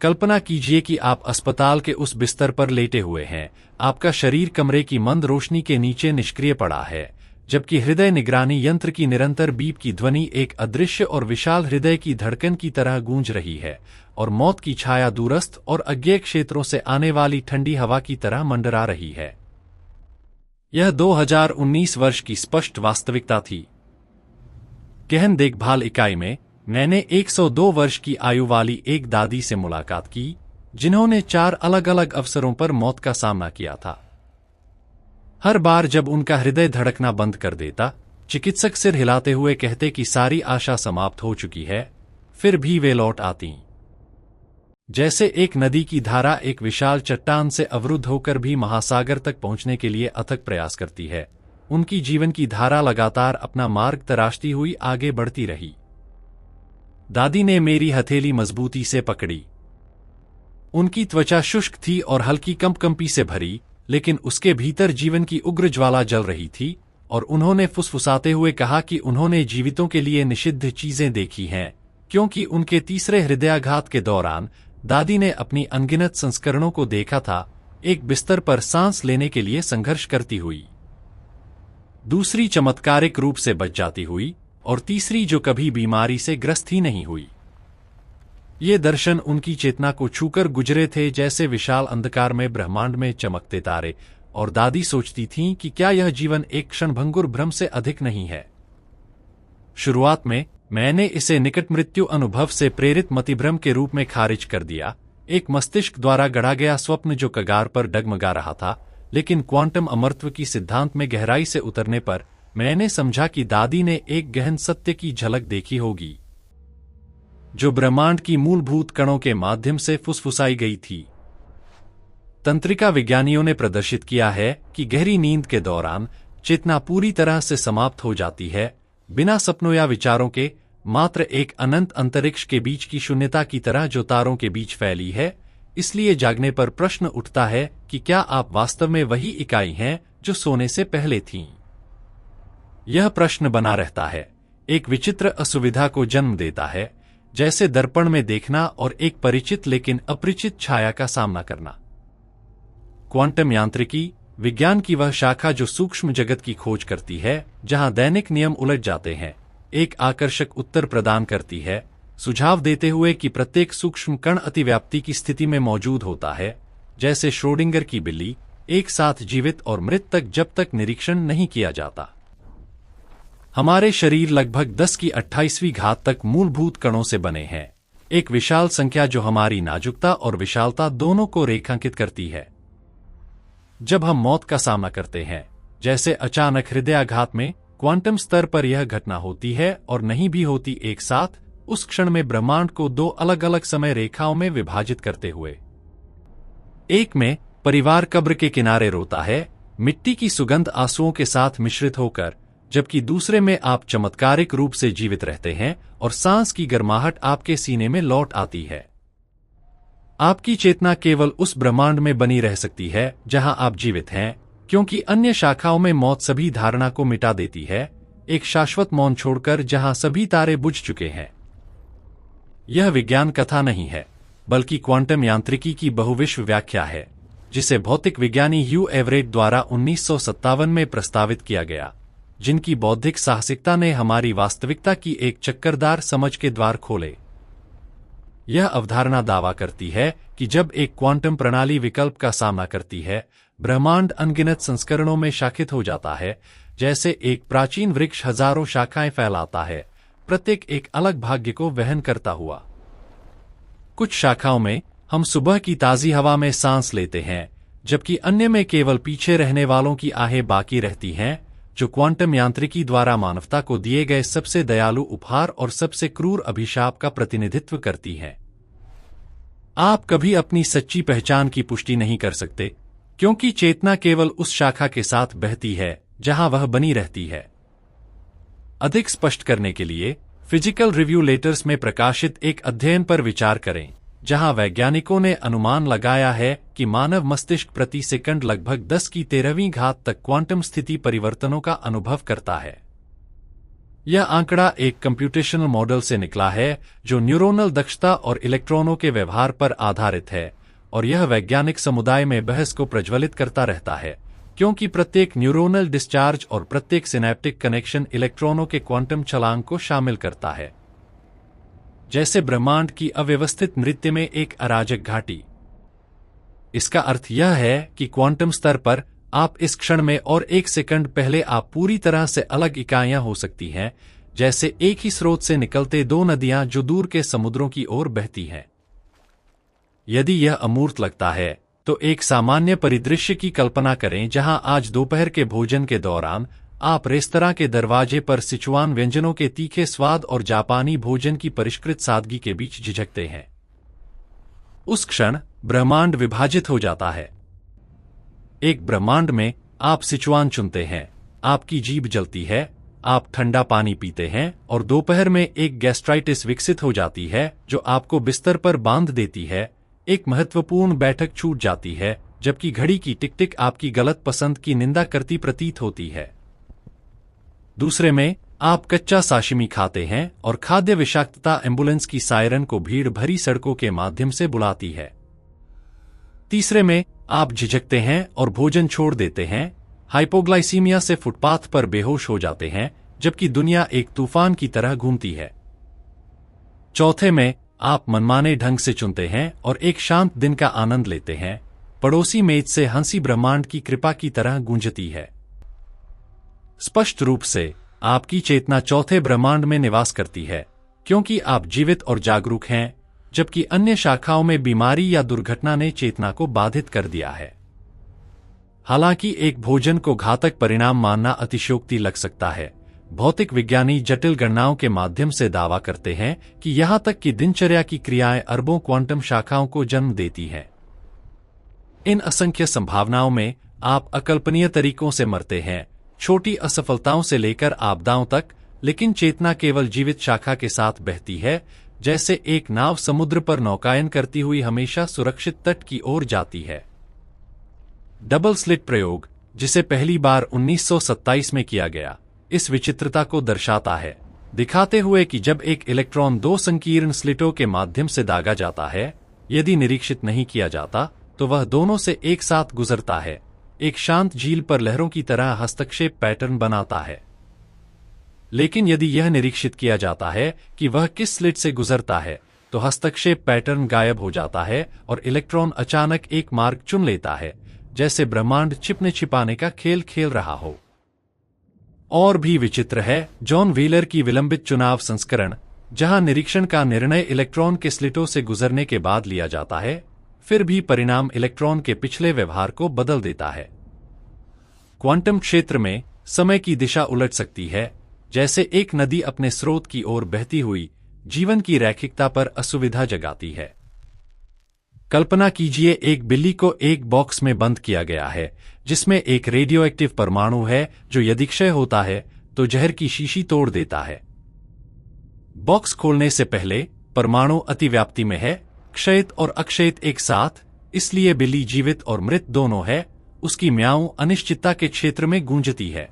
कल्पना कीजिए कि आप अस्पताल के उस बिस्तर पर लेटे हुए हैं। आपका शरीर कमरे की मंद रोशनी के नीचे निष्क्रिय पड़ा है, जबकि हृदय निगरानी यंत्र की निरंतर बीप की ध्वनि एक अदृश्य और विशाल हृदय की धड़कन की तरह गूंज रही है, और मौत की छाया दूरस्थ और अज्ञेय क्षेत्रों से आने वाली ठंडी हवा की तरह मंडरा रही है। यह 2019 वर्ष की स्पष्ट वास्तविकता थी। गहन देखभाल इकाई में मैंने 102 वर्ष की आयु वाली एक दादी से मुलाकात की, जिन्होंने 4 अलग-अलग अवसरों पर मौत का सामना किया था। हर बार जब उनका हृदय धड़कना बंद कर देता, चिकित्सक सिर हिलाते हुए कहते कि सारी आशा समाप्त हो चुकी है, फिर भी वे लौट आती। जैसे एक नदी की धारा एक विशाल चट्टान से अवरुद्ध होकर भी महासागर तक पहुंचने के लिए अथक प्रयास करती है, उनकी जीवन की धारा लगातार अपना मार्ग तराशती हुई आगे बढ़ती रही। दादी ने मेरी हथेली मजबूती से पकड़ी। उनकी त्वचा शुष्क थी और हल्की कंपकंपी से भरी, लेकिन उसके भीतर जीवन की उग्र ज्वाला जल रही थी, और उन्होंने फुसफुसाते हुए कहा कि उन्होंने जीवितों के लिए निषिद्ध चीजें देखी हैं, क्योंकि उनके तीसरे हृदयाघात के दौरान दादी ने अपनी अनगिनत संस्करणों को देखा था, एक बिस्तर पर सांस लेने के लिए संघर्ष करती हुई, दूसरी चमत्कारिक रूप से बच जाती हुई, और तीसरी जो कभी बीमारी से ग्रस्त ही नहीं हुई। ये दर्शन उनकी चेतना को छूकर गुजरे थे, जैसे विशाल अंधकार में ब्रह्मांड में चमकते तारे, और दादी सोचती थीं कि क्या यह जीवन एक क्षणभंगुर भ्रम से अधिक नहीं है। शुरुआत में मैंने इसे निकट मृत्यु अनुभव से प्रेरित मतिभ्रम के रूप में खारिज कर दिया, एक मस्तिष्क द्वारा गढ़ा गया स्वप्न जो कगार पर डगमगा रहा था। लेकिन क्वांटम अमरत्व की सिद्धांत में गहराई से उतरने पर मैंने समझा कि दादी ने एक गहन सत्य की झलक देखी होगी, जो ब्रह्मांड की मूलभूत कणों के माध्यम से फुसफुसाई गई थी। तंत्रिका विज्ञानियों ने प्रदर्शित किया है कि गहरी नींद के दौरान चेतना पूरी तरह से समाप्त हो जाती है, बिना सपनों या विचारों के, मात्र एक अनंत अंतरिक्ष के बीच की शून्यता की तरह जो तारों के बीच फैली है। इसलिए जागने पर प्रश्न उठता है कि क्या आप वास्तव में वही इकाई हैं जो सोने से पहले थीं? यह प्रश्न बना रहता है, एक विचित्र असुविधा को जन्म देता है, जैसे दर्पण में देखना और एक परिचित लेकिन अपरिचित छाया का सामना करना। क्वांटम यांत्रिकी विज्ञान की वह शाखा जो सूक्ष्म जगत की खोज करती है, जहां दैनिक नियम उलझ जाते हैं, एक आकर्षक उत्तर प्रदान करती है, सुझाव देते हुए कि प्रत्येक सूक्ष्म कण अतिव्याप्ति की स्थिति में मौजूद होता है, जैसे श्रोडिंगर की बिल्ली, एक साथ जीवित और मृत तक जब तक निरीक्षण नहीं किया जाता। हमारे शरीर लगभग 10 की 28वीं घात तक मूलभूत कणों से बने हैं, एक विशाल संख्या जो हमारी नाजुकता और विशालता दोनों को रेखांकित करती है। जब हम मौत का सामना करते हैं, जैसे अचानक हृदयाघात में, क्वांटम स्तर पर यह घटना होती है और नहीं भी होती एक साथ, उस क्षण में ब्रह्मांड को 2 अलग-अलग समय रेखाओं में विभाजित करते हुए। एक में परिवार कब्र के किनारे रोता है, मिट्टी की सुगंध आंसुओं के साथ मिश्रित होकर, जबकि दूसरे में आप चमत्कारिक रूप से जीवित रहते हैं और सांस की गर्माहट आपके सीने में लौट आती है। आपकी चेतना केवल उस ब्रह्मांड में बनी रह सकती है जहां आप जीवित हैं, क्योंकि अन्य शाखाओं में मौत सभी धारणा को मिटा देती है, एक शाश्वत मौन छोड़कर जहां सभी तारे बुझ चुके हैं। यह विज्ञान कथा नहीं है, बल्कि क्वांटम यांत्रिकी की बहुविश्व व्याख्या है, जिसे भौतिक विज्ञानी ह्यू एवरेट द्वारा 1957 में प्रस्तावित किया गया, जिनकी बौद्धिक साहसिकता ने हमारी वास्तविकता की एक चक्करदार समझ के द्वार खोले। यह अवधारणा दावा करती है कि जब एक क्वांटम प्रणाली विकल्प का सामना करती है, ब्रह्मांड अनगिनत संस्करणों में शाखित हो जाता है, जैसे एक प्राचीन वृक्ष हजारों शाखाएं फैलाता है, प्रत्येक एक अलग भाग्य को वहन करता हुआ। कुछ शाखाओं में हम सुबह की ताजी हवा में सांस लेते हैं, जबकि अन्य में केवल पीछे रहने वालों की आहें बाकी रहती हैं, जो क्वांटम यांत्रिकी द्वारा मानवता को दिए गए सबसे दयालु उपहार और सबसे क्रूर अभिशाप का प्रतिनिधित्व करती हैं। आप कभी अपनी सच्ची पहचान की पुष्टि नहीं कर सकते, क्योंकि चेतना केवल उस शाखा के साथ बहती है जहां वह बनी रहती है। अधिक स्पष्ट करने के लिए फिजिकल रिव्यू लेटर्स में प्रकाशित एक अध्ययन पर विचार करें, जहां वैज्ञानिकों ने अनुमान लगाया है कि मानव मस्तिष्क प्रति सेकंड लगभग 10 की 13वीं घात तक क्वांटम स्थिति परिवर्तनों का अनुभव करता है। यह आंकड़ा एक कंप्यूटेशनल मॉडल से निकला है जो न्यूरोनल दक्षता और इलेक्ट्रॉनों के व्यवहार पर आधारित है, और यह वैज्ञानिक समुदाय में बहस को प्रज्वलित करता रहता है, क्योंकि प्रत्येक न्यूरोनल डिस्चार्ज और प्रत्येक सिनेप्टिक कनेक्शन इलेक्ट्रॉनों के क्वांटम छलांग को शामिल करता है। जैसे ब्रह्मांड की अव्यवस्थित नृत्य में एक अराजक घाटी। इसका अर्थ यह है कि क्वांटम स्तर पर आप इस क्षण में और एक सेकंड पहले आप पूरी तरह से अलग इकाइयां हो सकती हैं, जैसे एक ही स्रोत से निकलते दो नदियां जो दूर के समुद्रों की ओर बहती हैं। यदि यह अमूर्त लगता है तो एक सामान्य परिदृश्य की कल्पना करें जहां आज दोपहर के भोजन के दौरान आप रेस्तरां के दरवाजे पर सिचुआन व्यंजनों के तीखे स्वाद और जापानी भोजन की परिष्कृत सादगी के बीच झिझकते हैं। उस क्षण ब्रह्मांड विभाजित हो जाता है। एक ब्रह्मांड में आप सिचुआन चुनते हैं, आपकी जीभ जलती है, आप ठंडा पानी पीते हैं और दोपहर में एक गैस्ट्राइटिस विकसित हो जाती है जो आपको बिस्तर पर बांध देती है। एक महत्वपूर्ण बैठक छूट जाती है, जबकि घड़ी की टिक टिक आपकी गलत पसंद की निंदा करती प्रतीत होती है। दूसरे में आप कच्चा साशिमी खाते हैं और खाद्य विषाक्तता एम्बुलेंस की सायरन को भीड़ भरी सड़कों के माध्यम से बुलाती है। तीसरे में आप झिझकते हैं और भोजन छोड़ देते हैं, हाइपोग्लाइसीमिया से फुटपाथ पर बेहोश हो जाते हैं, जबकि दुनिया एक तूफान की तरह घूमती है। चौथे में आप मनमाने ढंग से चुनते हैं और एक शांत दिन का आनंद लेते हैं। पड़ोसी मेज से हंसी ब्रह्मांड की कृपा की तरह गूंजती है। स्पष्ट रूप से आपकी चेतना चौथे ब्रह्मांड में निवास करती है, क्योंकि आप जीवित और जागरूक हैं, जबकि अन्य शाखाओं में बीमारी या दुर्घटना ने चेतना को बाधित कर दिया है। हालांकि एक भोजन को घातक परिणाम मानना अतिशयोक्ति लग सकता है, भौतिक विज्ञानी जटिल गणनाओं के माध्यम से दावा करते हैं कि यहां तक कि दिनचर्या की क्रियाएं अरबों क्वांटम शाखाओं को जन्म देती हैं। इन असंख्य संभावनाओं में आप अकल्पनीय तरीकों से मरते हैं, छोटी असफलताओं से लेकर आपदाओं तक, लेकिन चेतना केवल जीवित शाखा के साथ बहती है, जैसे एक नाव समुद्र पर नौकायन करती हुई हमेशा सुरक्षित तट की ओर जाती है। डबल स्लिट प्रयोग, जिसे पहली बार 1927 में किया गया, इस विचित्रता को दर्शाता है, दिखाते हुए कि जब एक इलेक्ट्रॉन दो संकीर्ण स्लिटों के माध्यम से दागा जाता है, यदि निरीक्षित नहीं किया जाता तो वह दोनों से एक साथ गुजरता है, एक शांत झील पर लहरों की तरह हस्तक्षेप पैटर्न बनाता है। लेकिन यदि यह निरीक्षित किया जाता है कि वह किस स्लिट से गुजरता है, तो हस्तक्षेप पैटर्न गायब हो जाता है और इलेक्ट्रॉन अचानक एक मार्ग चुन लेता है, जैसे ब्रह्मांड छिपने छिपाने का खेल खेल रहा हो। और भी विचित्र है जॉन व्हीलर की विलंबित चुनाव संस्करण, जहां निरीक्षण का निर्णय इलेक्ट्रॉन के स्लिटों से गुजरने के बाद लिया जाता है, फिर भी परिणाम इलेक्ट्रॉन के पिछले व्यवहार को बदल देता है। क्वांटम क्षेत्र में समय की दिशा उलट सकती है, जैसे एक नदी अपने स्रोत की ओर बहती हुई जीवन की रैखिकता पर असुविधा जगाती है। कल्पना कीजिए एक बिल्ली को एक बॉक्स में बंद किया गया है, जिसमें एक रेडियोएक्टिव परमाणु है जो यदि क्षय होता है तो जहर की शीशी तोड़ देता है। बॉक्स खोलने से पहले परमाणु अतिव्याप्ति में है, क्षयित और अक्षयित एक साथ, इसलिए बिल्ली जीवित और मृत दोनों है। उसकी म्याऊं अनिश्चितता के क्षेत्र में गूंजती है।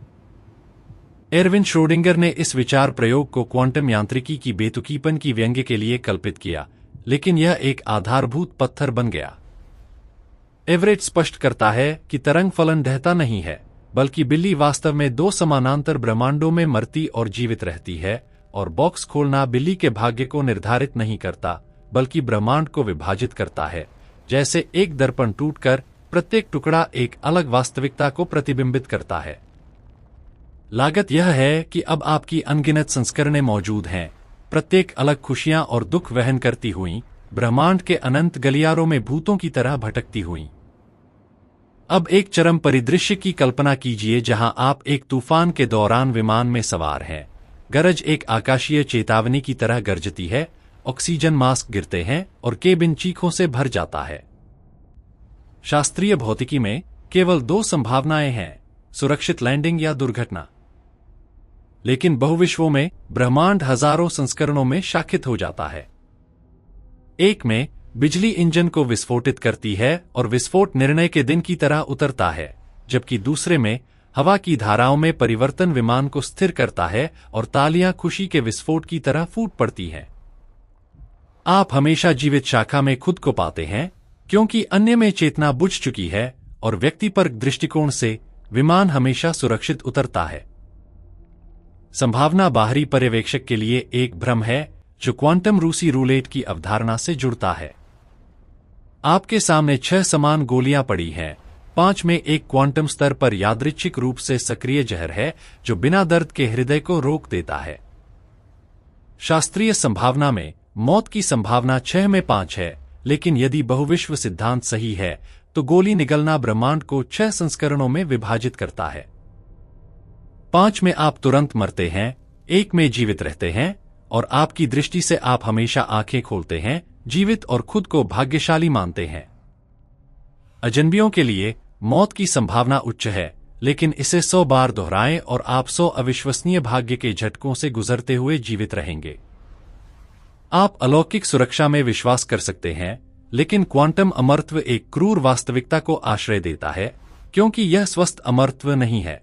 एरविन श्रोडिंगर ने इस विचार प्रयोग को क्वांटम यांत्रिकी की बेतुकीपन की व्यंग्य के लिए कल्पित किया, लेकिन यह एक आधारभूत पत्थर बन गया। एवरेट स्पष्ट करता है कि तरंग फलन ढहता नहीं है, बल्कि बिल्ली वास्तव में दो समानांतर ब्रह्मांडों में मरती और जीवित रहती है, और बॉक्स खोलना बिल्ली के भाग्य को निर्धारित नहीं करता, बल्कि ब्रह्मांड को विभाजित करता है, जैसे एक दर्पण टूटकर प्रत्येक टुकड़ा एक अलग वास्तविकता को प्रतिबिंबित करता है। लागत यह है कि अब आपकी अनगिनत संस्करणें मौजूद हैं, प्रत्येक अलग खुशियां और दुख वहन करती हुई, ब्रह्मांड के अनंत गलियारों में भूतों की तरह भटकती हुई। अब एक चरम परिदृश्य की कल्पना कीजिए जहां आप एक तूफान के दौरान विमान में सवार हैं। गरज एक आकाशीय चेतावनी की तरह गरजती है, ऑक्सीजन मास्क गिरते हैं और केबिन चीखों से भर जाता है। शास्त्रीय भौतिकी में केवल दो संभावनाएं हैं, सुरक्षित लैंडिंग या दुर्घटना। लेकिन बहुविश्वों में ब्रह्मांड हजारों संस्करणों में शाखित हो जाता है। एक में बिजली इंजन को विस्फोटित करती है और विस्फोट निर्णय के दिन की तरह उतरता है, जबकि दूसरे में हवा की धाराओं में परिवर्तन विमान को स्थिर करता है और तालियां खुशी के विस्फोट की तरह फूट पड़ती हैं। आप हमेशा जीवित शाखा में खुद को पाते हैं, क्योंकि अन्य में चेतना बुझ चुकी है और व्यक्तिपरक दृष्टिकोण से विमान हमेशा सुरक्षित उतरता है। संभावना बाहरी पर्यवेक्षक के लिए एक भ्रम है जो क्वांटम रूसी रूलेट की अवधारणा से जुड़ता है। आपके सामने 6 समान गोलियां पड़ी हैं। 5 में एक क्वांटम स्तर पर यादृच्छिक रूप से सक्रिय जहर है जो बिना दर्द के हृदय को रोक देता है। शास्त्रीय संभावना में मौत की संभावना 6 में 5 है, लेकिन यदि बहुविश्व सिद्धांत सही है तो गोली निगलना ब्रह्मांड को 6 संस्करणों में विभाजित करता है। 5 में आप तुरंत मरते हैं, 1 में जीवित रहते हैं, और आपकी दृष्टि से आप हमेशा आंखें खोलते हैं, जीवित और खुद को भाग्यशाली मानते हैं। अजनबियों के लिए मौत की संभावना उच्च है, लेकिन इसे 100 बार दोहराएं और आप 100 अविश्वसनीय भाग्य के झटकों से गुजरते हुए जीवित रहेंगे। आप अलौकिक सुरक्षा में विश्वास कर सकते हैं, लेकिन क्वांटम अमरत्व एक क्रूर वास्तविकता को आश्रय देता है, क्योंकि यह स्वस्थ अमरत्व नहीं है।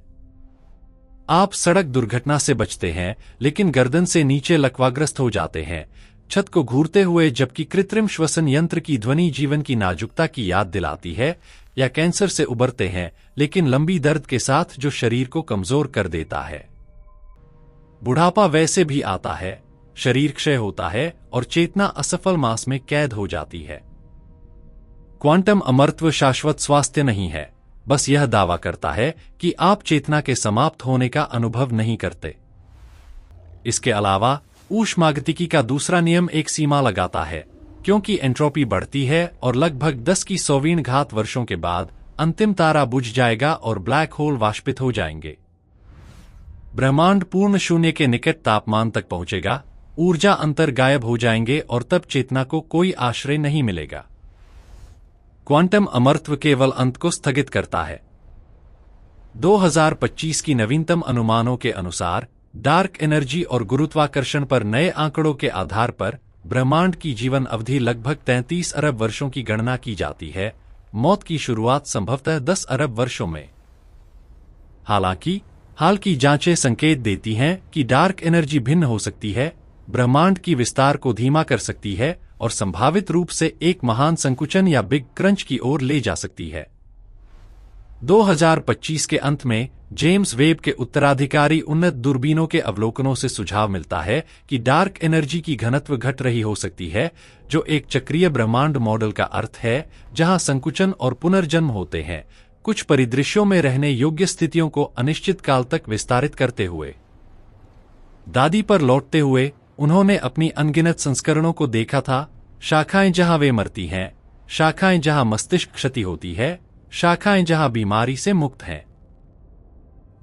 आप सड़क दुर्घटना से बचते हैं, लेकिन गर्दन से नीचे लकवाग्रस्त हो जाते हैं, छत को घूरते हुए, जबकि कृत्रिम श्वसन यंत्र की ध्वनि जीवन की नाजुकता की याद दिलाती है, या कैंसर से उबरते हैं, लेकिन लंबी दर्द के साथ जो शरीर को कमजोर कर देता है। बुढ़ापा वैसे भी आता है, शरीर क्षय होता है और चेतना असफल मांस में कैद हो जाती है। क्वांटम अमरत्व शाश्वत स्वास्थ्य नहीं है, बस यह दावा करता है कि आप चेतना के समाप्त होने का अनुभव नहीं करते। इसके अलावा ऊष्मागतिकी का दूसरा नियम एक सीमा लगाता है, क्योंकि एंट्रोपी बढ़ती है और लगभग 10⁻⁴ वर्षों के बाद अंतिम तारा बुझ जाएगा और ब्लैक होल वाष्पित हो जाएंगे। ब्रह्मांड पूर्ण शून्य के निकट तापमान तक पहुंचेगा, ऊर्जा अंतर गायब हो जाएंगे और तब चेतना को कोई आश्रय नहीं मिलेगा। क्वांटम अमरत्व केवल अंत को स्थगित करता है। 2025 की नवीनतम अनुमानों के अनुसार डार्क एनर्जी और गुरुत्वाकर्षण पर नए आंकड़ों के आधार पर ब्रह्मांड की जीवन अवधि लगभग 33 अरब वर्षों की गणना की जाती है, मौत की शुरुआत संभवतः 10 अरब वर्षों में। हालांकि हाल की जांचें संकेत देती हैं कि डार्क एनर्जी भिन्न हो सकती है, ब्रह्मांड की विस्तार को धीमा कर सकती है और संभावित रूप से एक महान संकुचन या बिग क्रंच की ओर ले जा सकती है। 2025 के अंत में जेम्स वेब के उत्तराधिकारी उन्नत दूरबीनों के अवलोकनों से सुझाव मिलता है कि डार्क एनर्जी की घनत्व घट रही हो सकती है, जो एक चक्रीय ब्रह्मांड मॉडल का अर्थ है जहां संकुचन और पुनर्जन्म होते हैं, कुछ परिदृश्यों में रहने योग्य स्थितियों को अनिश्चित काल तक विस्तारित करते हुए। दादी पर लौटते हुए उन्होंने अपनी अनगिनत संस्करणों को देखा था, शाखाएं जहां वे मरती हैं, शाखाएं जहां मस्तिष्क क्षति होती है, शाखाएं जहां बीमारी से मुक्त हैं।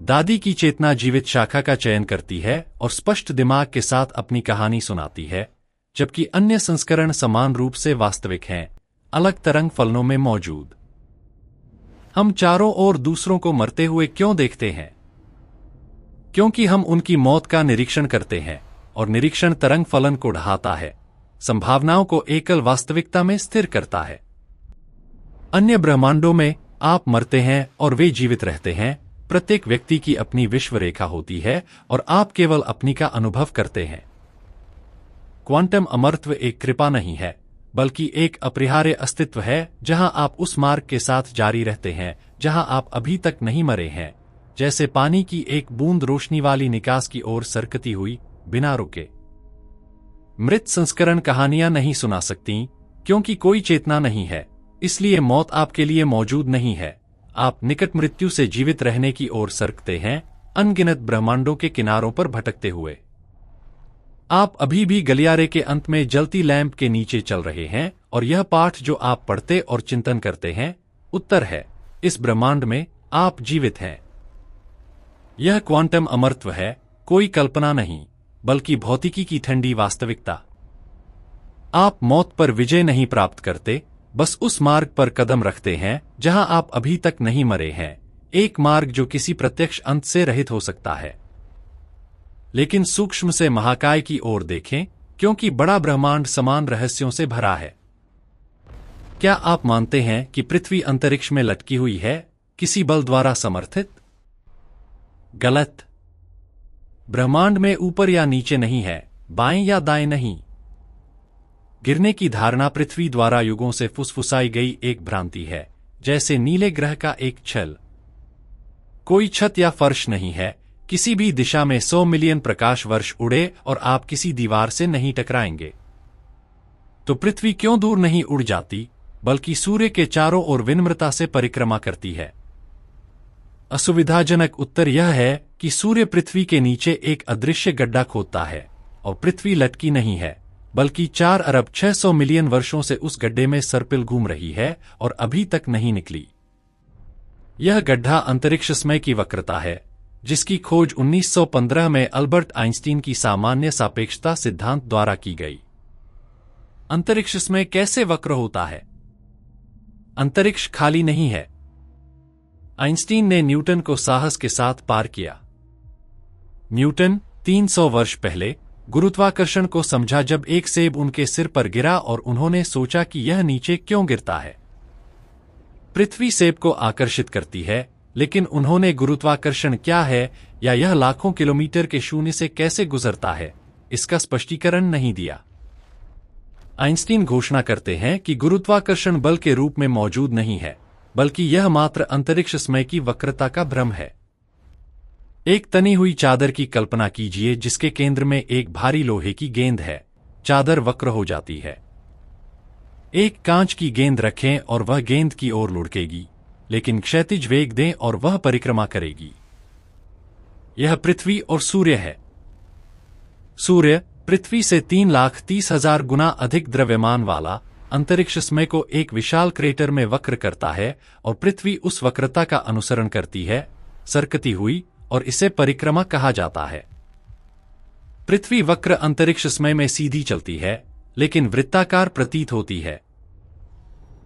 दादी की चेतना जीवित शाखा का चयन करती है और स्पष्ट दिमाग के साथ अपनी कहानी सुनाती है, जबकि अन्य संस्करण समान रूप से वास्तविक हैं, अलग तरंग फलनों में मौजूद। हम चारों ओर दूसरों को मरते हुए क्यों देखते हैं? क्योंकि हम उनकी मौत का निरीक्षण करते हैं, और निरीक्षण तरंग फलन को ढहाता है, संभावनाओं को एकल वास्तविकता में स्थिर करता है। अन्य ब्रह्मांडों में आप मरते हैं और वे जीवित रहते हैं, प्रत्येक व्यक्ति की अपनी विश्व रेखा होती है और आप केवल अपनी का अनुभव करते हैं। क्वांटम अमरत्व एक कृपा नहीं है, बल्कि एक अपरिहार्य अस्तित्व है जहां आप उस मार्ग के साथ जारी रहते हैं जहां आप अभी तक नहीं मरे हैं, जैसे पानी की एक बूंद रोशनी वाली निकास की ओर सरकती हुई बिना रुके। मृत संस्करण कहानियां नहीं सुना सकती, क्योंकि कोई चेतना नहीं है, इसलिए मौत आपके लिए मौजूद नहीं है। आप निकट मृत्यु से जीवित रहने की ओर सरकते हैं, अनगिनत ब्रह्मांडों के किनारों पर भटकते हुए। आप अभी भी गलियारे के अंत में जलती लैंप के नीचे चल रहे हैं, और यह पाठ जो आप पढ़ते और चिंतन करते हैं, उत्तर है, इस ब्रह्मांड में आप जीवित हैं। यह क्वांटम अमरत्व है, कोई कल्पना नहीं, बल्कि भौतिकी की ठंडी वास्तविकता। आप मौत पर विजय नहीं प्राप्त करते, बस उस मार्ग पर कदम रखते हैं जहां आप अभी तक नहीं मरे हैं, एक मार्ग जो किसी प्रत्यक्ष अंत से रहित हो सकता है। लेकिन सूक्ष्म से महाकाय की ओर देखें, क्योंकि बड़ा ब्रह्मांड समान रहस्यों से भरा है। क्या आप मानते हैं कि पृथ्वी अंतरिक्ष में लटकी हुई है, किसी बल द्वारा समर्थित? गलत। ब्रह्मांड में ऊपर या नीचे नहीं है, बाएं या दाएं नहीं। गिरने की धारणा पृथ्वी द्वारा युगों से फुसफुसाई गई एक भ्रांति है, जैसे नीले ग्रह का एक छल। कोई छत या फर्श नहीं है, किसी भी दिशा में 100 मिलियन प्रकाश वर्ष उड़े और आप किसी दीवार से नहीं टकराएंगे। तो पृथ्वी क्यों दूर नहीं उड़ जाती, बल्कि सूर्य के चारों ओर विनम्रता से परिक्रमा करती है? असुविधाजनक उत्तर यह है कि सूर्य पृथ्वी के नीचे एक अदृश्य गड्ढा खोदता है, और पृथ्वी लटकी नहीं है, बल्कि 4 अरब 600 मिलियन वर्षों से उस गड्ढे में सर्पिल घूम रही है और अभी तक नहीं निकली। यह गड्ढा अंतरिक्ष समय की वक्रता है, जिसकी खोज 1915 में अल्बर्ट आइंस्टीन की सामान्य सापेक्षता सिद्धांत द्वारा की गई। अंतरिक्ष समय कैसे वक्र होता है? अंतरिक्ष खाली नहीं है। आइंस्टीन ने न्यूटन को साहस के साथ पार किया। न्यूटन 300 वर्ष पहले गुरुत्वाकर्षण को समझा जब एक सेब उनके सिर पर गिरा और उन्होंने सोचा कि यह नीचे क्यों गिरता है। पृथ्वी सेब को आकर्षित करती है, लेकिन उन्होंने गुरुत्वाकर्षण क्या है या यह लाखों किलोमीटर के शून्य से कैसे गुजरता है, इसका स्पष्टीकरण नहीं दिया। आइंस्टीन घोषणा करते हैं कि गुरुत्वाकर्षण बल के रूप में मौजूद नहीं है, बल्कि यह मात्र अंतरिक्ष समय की वक्रता का भ्रम है। एक तनी हुई चादर की कल्पना कीजिए जिसके केंद्र में एक भारी लोहे की गेंद है। चादर वक्र हो जाती है। एक कांच की गेंद रखें और वह गेंद की ओर लुढ़केगी, लेकिन क्षैतिज वेग दें और वह परिक्रमा करेगी। यह पृथ्वी और सूर्य है। सूर्य पृथ्वी से 3,30,000 गुना अधिक द्रव्यमान वाला अंतरिक्ष समय को एक विशाल क्रेटर में वक्र करता है और पृथ्वी उस वक्रता का अनुसरण करती है, सरकती हुई, और इसे परिक्रमा कहा जाता है। पृथ्वी वक्र अंतरिक्ष समय में सीधी चलती है, लेकिन वृत्ताकार प्रतीत होती है।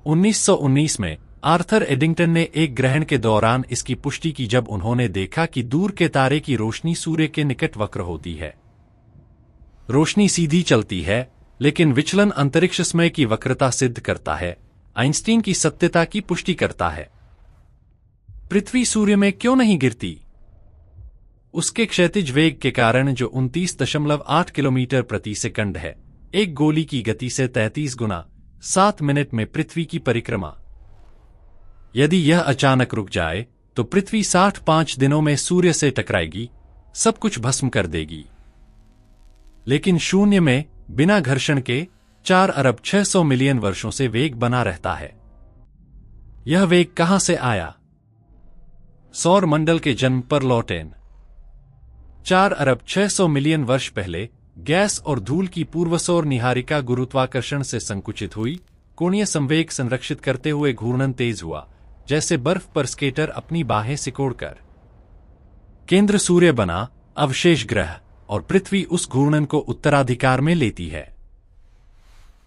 1919 में आर्थर एडिंगटन ने एक ग्रहण के दौरान इसकी पुष्टि की जब उन्होंने देखा कि दूर के तारे की रोशनी सूर्य के निकट वक्र होती है। रोशनी सीधी चलती है, लेकिन विचलन अंतरिक्ष समय की वक्रता सिद्ध करता है, आइंस्टीन की सत्यता की पुष्टि करता है। पृथ्वी सूर्य में क्यों नहीं गिरती? उसके क्षैतिज वेग के कारण, जो 29.8 किलोमीटर प्रति सेकंड है, एक गोली की गति से 33 गुना 7 मिनट में पृथ्वी की परिक्रमा। यदि यह अचानक रुक जाए तो पृथ्वी 65 दिनों में सूर्य से टकराएगी, सब कुछ भस्म कर देगी। लेकिन शून्य में बिना घर्षण के 4 अरब 600 मिलियन वर्षों से वेग बना रहता है। यह वेग कहां से आया? सौर मंडल के जन्म पर लौटेन। 4 अरब 600 मिलियन वर्ष पहले गैस और धूल की पूर्वसौर निहारिका गुरुत्वाकर्षण से संकुचित हुई। कोणीय संवेग संरक्षित करते हुए घूर्णन तेज हुआ, जैसे बर्फ पर स्केटर अपनी बाहें सिकोड़कर। केंद्र सूर्य बना, अवशेष ग्रह, और पृथ्वी उस घूर्णन को उत्तराधिकार में लेती है।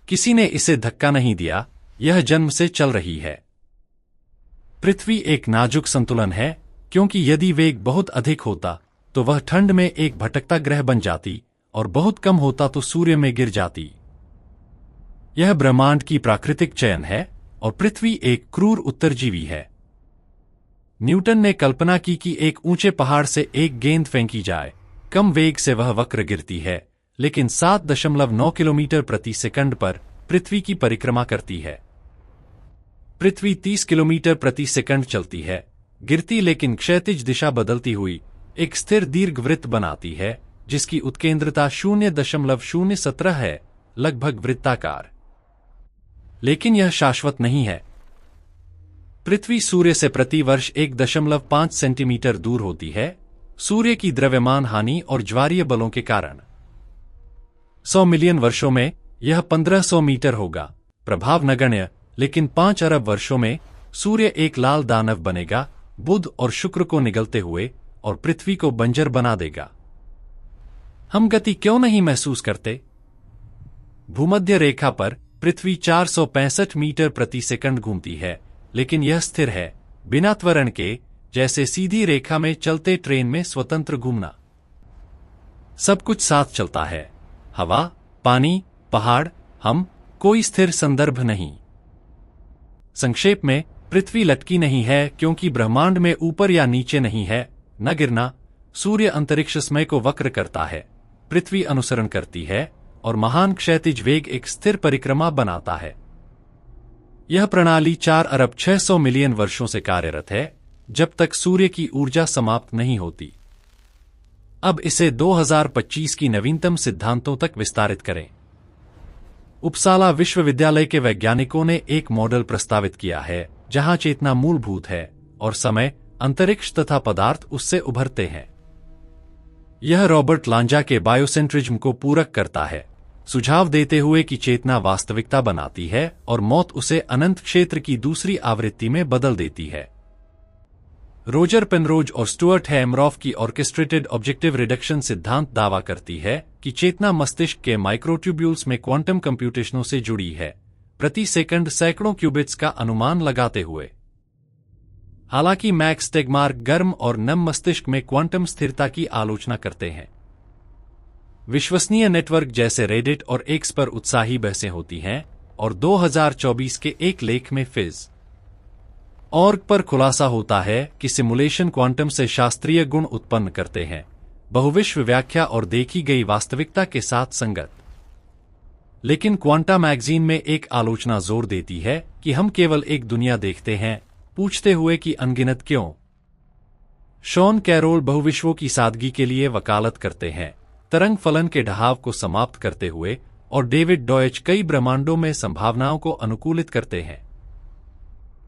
किसी ने इसे धक्का नहीं दिया, यह जन्म से चल रही है। पृथ्वी एक नाजुक संतुलन है, क्योंकि यदि वेग बहुत अधिक होता तो वह ठंड में एक भटकता ग्रह बन जाती, और बहुत कम होता तो सूर्य में गिर जाती। यह ब्रह्मांड की प्राकृतिक चयन है, और पृथ्वी एक क्रूर उत्तरजीवी है। न्यूटन ने कल्पना की कि एक ऊंचे पहाड़ से एक गेंद फेंकी जाए, कम वेग से वह वक्र गिरती है, लेकिन 7.9 किलोमीटर प्रति सेकंड पर पृथ्वी की परिक्रमा करती है। पृथ्वी 30 किलोमीटर प्रति सेकंड चलती है, गिरती लेकिन क्षैतिज दिशा बदलती हुई एक स्थिर दीर्घवृत्त बनाती है, जिसकी उत्केंद्रता 0.017 है, लगभग वृत्ताकार। लेकिन यह शाश्वत नहीं है। पृथ्वी सूर्य से प्रति वर्ष 1.5 सेंटीमीटर दूर होती है, सूर्य की द्रव्यमान हानि और ज्वारीय बलों के कारण। 100 मिलियन वर्षों में यह 1500 मीटर होगा, प्रभाव नगण्य, लेकिन 5 अरब वर्षों में सूर्य एक लाल दानव बनेगा, बुध और शुक्र को निगलते हुए, और पृथ्वी को बंजर बना देगा। हम गति क्यों नहीं महसूस करते? भूमध्य रेखा पर पृथ्वी 465 मीटर प्रति सेकंड घूमती है, लेकिन यह स्थिर है, बिना त्वरण के, जैसे सीधी रेखा में चलते ट्रेन में स्वतंत्र घूमना। सब कुछ साथ चलता है, हवा, पानी, पहाड़, हम, कोई स्थिर संदर्भ नहीं। संक्षेप में, पृथ्वी लटकी नहीं है क्योंकि ब्रह्मांड में ऊपर या नीचे नहीं है, न गिरना, सूर्य अंतरिक्ष समय को वक्र करता है, पृथ्वी अनुसरण करती है और महान क्षैतिज वेग एक स्थिर परिक्रमा बनाता है। यह प्रणाली 4 अरब 600 मिलियन वर्षों से कार्यरत है, जब तक सूर्य की ऊर्जा समाप्त नहीं होती। अब इसे 2025 की नवीनतम सिद्धांतों तक विस्तारित करें। उपसाला विश्वविद्यालय के वैज्ञानिकों ने एक मॉडल प्रस्तावित किया है जहां चेतना मूलभूत है और समय, अंतरिक्ष तथा पदार्थ उससे उभरते हैं। यह रॉबर्ट लांजा के बायोसेंट्रिज्म को पूरक करता है, सुझाव देते हुए कि चेतना वास्तविकता बनाती है और मौत उसे अनंत क्षेत्र की दूसरी आवृत्ति में बदल देती है। रोजर पेनरोज और स्टुअर्ट हैमरॉफ की ऑर्केस्ट्रेटेड ऑब्जेक्टिव रिडक्शन सिद्धांत दावा करती है कि चेतना मस्तिष्क के माइक्रोट्यूब्यूल्स में क्वांटम कंप्यूटेशनों से जुड़ी है, प्रति सेकंड सैकड़ों क्यूबिट्स का अनुमान लगाते हुए। हालांकि मैक्स टेगमार्क गर्म और नम मस्तिष्क में क्वांटम स्थिरता की आलोचना करते हैं। विश्वसनीय नेटवर्क जैसे रेडिट और एक्स पर उत्साही बहसें होती हैं और 2024 के एक लेख में फिज ऑर्ग पर खुलासा होता है कि सिमुलेशन क्वांटम से शास्त्रीय गुण उत्पन्न करते हैं, बहुविश्व व्याख्या और देखी गई वास्तविकता के साथ संगत। लेकिन क्वांटा मैगजीन में एक आलोचना जोर देती है कि हम केवल एक दुनिया देखते हैं, पूछते हुए कि अनगिनत क्यों। शॉन कैरोल बहुविश्वों की सादगी के लिए वकालत करते हैं, तरंग फलन के ढहाव को समाप्त करते हुए, और डेविड डॉयच कई ब्रह्मांडों में संभावनाओं को अनुकूलित करते हैं।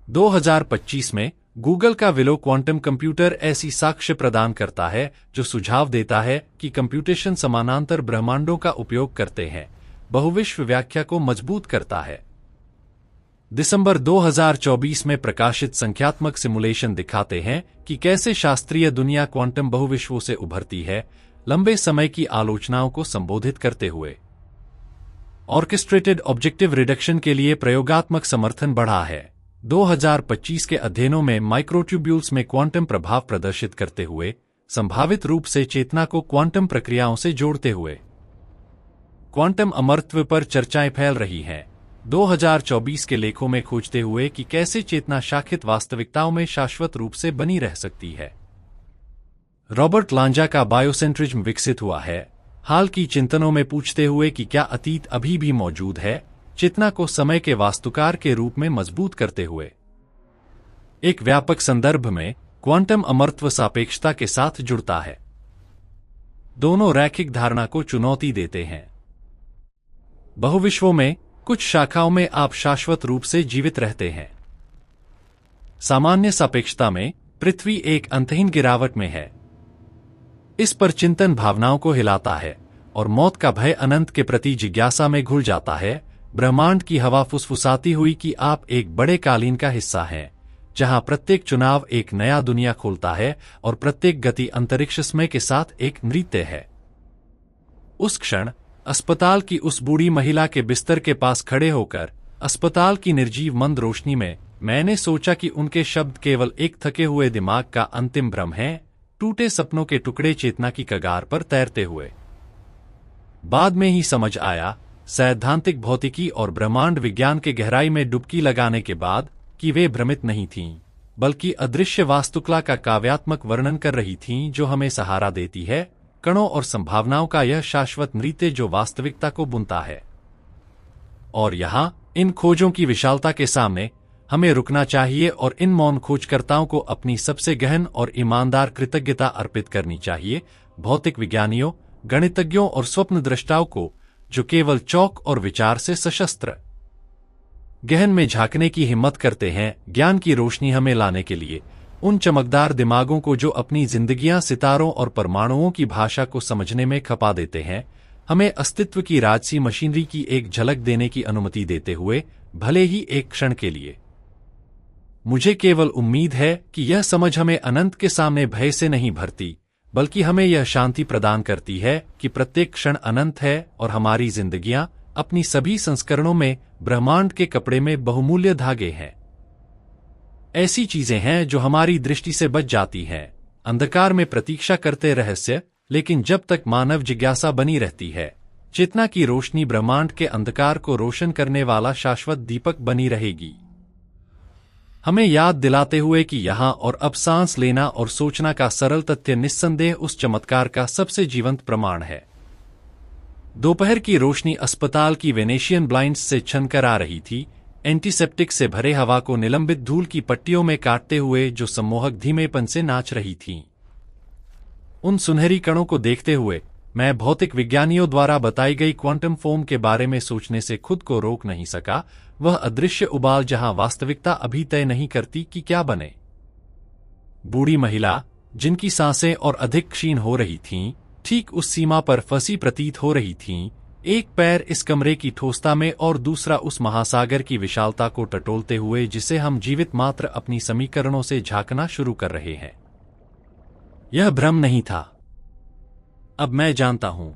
2025 में गूगल का विलो क्वांटम कंप्यूटर ऐसी साक्ष्य प्रदान करता है जो सुझाव देता है कि कंप्यूटेशन समानांतर ब्रह्मांडों का उपयोग करते हैं, बहुविश्व व्याख्या को मजबूत करता है। दिसंबर 2024 में प्रकाशित संख्यात्मक सिमुलेशन दिखाते हैं कि कैसे शास्त्रीय दुनिया क्वांटम बहुविश्वों से उभरती है, लंबे समय की आलोचनाओं को संबोधित करते हुए। ऑर्केस्ट्रेटेड ऑब्जेक्टिव रिडक्शन के लिए प्रयोगात्मक समर्थन बढ़ा है। 2025 के अध्ययनों में माइक्रोट्यूब्यूल्स में क्वांटम प्रभाव प्रदर्शित करते हुए, संभावित रूप से चेतना को क्वांटम प्रक्रियाओं से जोड़ते हुए। क्वांटम अमरत्व पर चर्चाएं फैल रही हैं, 2024 के लेखों में खोजते हुए कि कैसे चेतना शाखित वास्तविकताओं में शाश्वत रूप से बनी रह सकती है। रॉबर्ट लांजा का बायोसेंट्रिज्म विकसित हुआ है, हाल की चिंतनों में पूछते हुए कि क्या अतीत अभी भी मौजूद है, चेतना को समय के वास्तुकार के रूप में मजबूत करते हुए। एक व्यापक संदर्भ में क्वांटम अमरत्व सापेक्षता के साथ जुड़ता है। दोनों रैखिक धारणा को चुनौती देते हैं। बहुविश्वों में कुछ शाखाओं में आप शाश्वत रूप से जीवित रहते हैं। सामान्य सापेक्षता में पृथ्वी एक अंतहीन गिरावट में है। इस पर चिंतन भावनाओं को हिलाता है और मौत का भय अनंत के प्रति जिज्ञासा में घुल जाता है। ब्रह्मांड की हवा फुसफुसाती हुई कि आप एक बड़े कालीन का हिस्सा हैं, जहां प्रत्येक चुनाव एक नया दुनिया खोलता है और प्रत्येक गति अंतरिक्ष समय के साथ एक नृत्य है। उस क्षण अस्पताल की उस बूढ़ी महिला के बिस्तर के पास खड़े होकर अस्पताल की निर्जीव मंद रोशनी में मैंने सोचा कि उनके शब्द केवल एक थके हुए दिमाग का अंतिम भ्रम है, टूटे सपनों के टुकड़े चेतना की कगार पर तैरते हुए। बाद में ही समझ आया, सैद्धांतिक भौतिकी और ब्रह्मांड विज्ञान के गहराई में डुबकी लगाने के बाद, कि वे भ्रमित नहीं थीं, बल्कि अदृश्य वास्तुकला का काव्यात्मक वर्णन कर रही थीं जो हमें सहारा देती है, कणों और संभावनाओं का यह शाश्वत नृत्य जो वास्तविकता को बुनता है। और यहाँ इन खोजों की विशालता के सामने हमें रुकना चाहिए और इन मौन खोजकर्ताओं को अपनी सबसे गहन और ईमानदार कृतज्ञता अर्पित करनी चाहिए, भौतिक विज्ञानियों, गणितज्ञों और स्वप्नद्रष्टाओं को, जो केवल चौक और विचार से सशस्त्र गहन में झांकने की हिम्मत करते हैं, ज्ञान की रोशनी हमें लाने के लिए। उन चमकदार दिमागों को जो अपनी जिंदगियां सितारों और परमाणुओं की भाषा को समझने में खपा देते हैं, हमें अस्तित्व की राजसी मशीनरी की एक झलक देने की अनुमति देते हुए, भले ही एक क्षण के लिए। मुझे केवल उम्मीद है कि यह समझ हमें अनंत के सामने भय से नहीं भरती, बल्कि हमें यह शांति प्रदान करती है कि प्रत्येक क्षण अनंत है और हमारी जिंदगियां अपनी सभी संस्करणों में ब्रह्मांड के कपड़े में बहुमूल्य धागे हैं। ऐसी चीजें हैं जो हमारी दृष्टि से बच जाती हैं, अंधकार में प्रतीक्षा करते रहस्य, लेकिन जब तक मानव जिज्ञासा बनी रहती है, चेतना की रोशनी ब्रह्मांड के अंधकार को रोशन करने वाला शाश्वत दीपक बनी रहेगी। हमें याद दिलाते हुए कि यहाँ और अब सांस लेना और सोचना का सरल तथ्य निस्संदेह उस चमत्कार का सबसे जीवंत प्रमाण है। दोपहर की रोशनी अस्पताल की वेनेशियन ब्लाइंड्स से छनकर आ रही थी, एंटीसेप्टिक से भरे हवा को निलंबित धूल की पट्टियों में काटते हुए जो सम्मोहक धीमेपन से नाच रही थीं। उन सुनहरी कणों को देखते हुए मैं भौतिक विज्ञानियों द्वारा बताई गई क्वांटम फोम के बारे में सोचने से खुद को रोक नहीं सका, वह अदृश्य उबाल जहां वास्तविकता अभी तय नहीं करती कि क्या बने। बूढ़ी महिला, जिनकी सांसें और अधिक क्षीण हो रही थीं, ठीक उस सीमा पर फंसी प्रतीत हो रही थीं, एक पैर इस कमरे की ठोसता में और दूसरा उस महासागर की विशालता को टटोलते हुए जिसे हम जीवित मात्र अपनी समीकरणों से झांकना शुरू कर रहे हैं। यह भ्रम नहीं था, अब मैं जानता हूं।